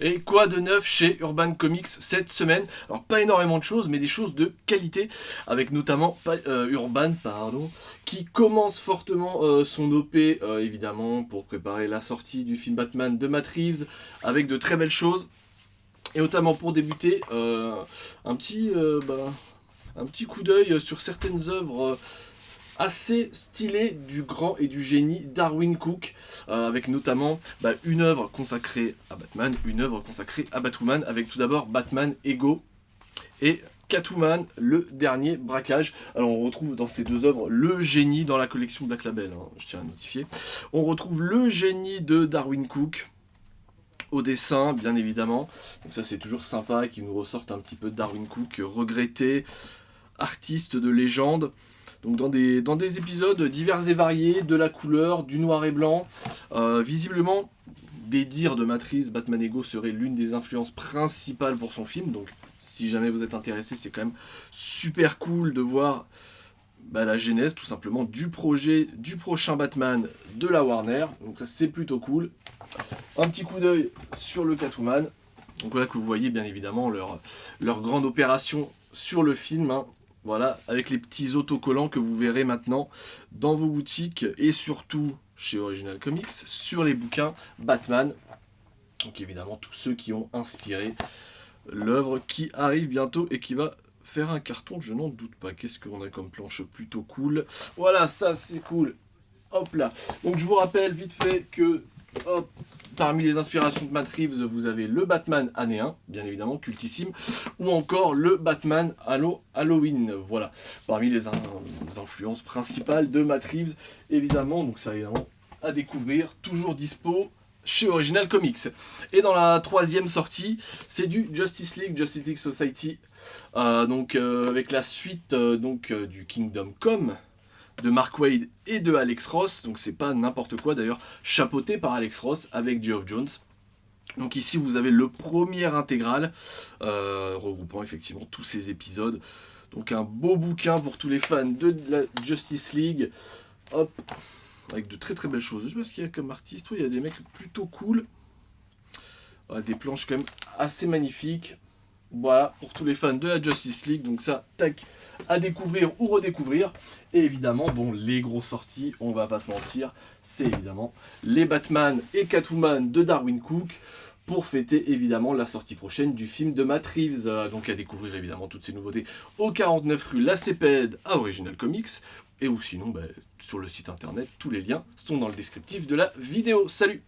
Et quoi de neuf chez Urban Comics cette semaine? Alors pas énormément de choses, mais des choses de qualité, avec notamment Urban, qui commence fortement son OP, évidemment, pour préparer la sortie du film Batman de Matt Reeves, avec de très belles choses. Et notamment pour débuter, un petit coup d'œil sur certaines œuvres assez stylées du grand et du génie Darwyn Cooke, avec notamment une œuvre consacrée à Batman, une œuvre consacrée à Batwoman, avec tout d'abord Batman Ego et Catwoman, le dernier braquage. Alors on retrouve dans ces deux œuvres le génie dans la collection Black Label, hein, je tiens à notifier. On retrouve le génie de Darwyn Cooke au dessin, bien évidemment. Donc ça c'est toujours sympa qu'ils nous ressortent un petit peu de Darwyn Cooke, regretté, artiste de légende. Donc dans des épisodes divers et variés, de la couleur, du noir et blanc. Visiblement, des dires de Matt Reeves, Batman Ego serait l'une des influences principales pour son film. Donc si jamais vous êtes intéressé, c'est quand même super cool de voir la genèse tout simplement du projet du prochain Batman de la Warner. Donc ça c'est plutôt cool. Un petit coup d'œil sur le Catwoman. Donc voilà que vous voyez bien évidemment leur grande opération sur le film. Hein. Voilà, avec les petits autocollants que vous verrez maintenant dans vos boutiques et surtout chez Original Comics sur les bouquins Batman. Donc évidemment tous ceux qui ont inspiré l'œuvre qui arrive bientôt et qui va faire un carton, je n'en doute pas. Qu'est-ce qu'on a comme planche plutôt cool? Voilà, ça c'est cool. Hop là. Donc je vous rappelle vite fait que parmi les inspirations de Matt Reeves, vous avez le Batman année 1, bien évidemment, cultissime, ou encore le Batman Halloween. Voilà, parmi les influences principales de Matt Reeves, évidemment, donc ça évidemment à découvrir, toujours dispo chez Original Comics. Et dans la troisième sortie, c'est du Justice League Society, avec la suite du Kingdom Come, de Mark Waid et de Alex Ross, donc c'est pas n'importe quoi d'ailleurs, chapeauté par Alex Ross avec Geoff Jones. Donc ici vous avez le premier intégral, regroupant effectivement tous ces épisodes. Donc un beau bouquin pour tous les fans de la Justice League. Hop, avec de très très belles choses. Je sais pas ce qu'il y a comme artiste, il y a des mecs plutôt cool. Des planches quand même assez magnifiques. Voilà, pour tous les fans de la Justice League, donc ça, tac, à découvrir ou redécouvrir. Et évidemment, les grosses sorties, on va pas se mentir, c'est évidemment les Batman et Catwoman de Darwyn Cooke, pour fêter évidemment la sortie prochaine du film de Matt Reeves. Donc à découvrir évidemment toutes ces nouveautés au 49 rue La Cépède à Original Comics, et ou sinon sur le site internet, tous les liens sont dans le descriptif de la vidéo. Salut!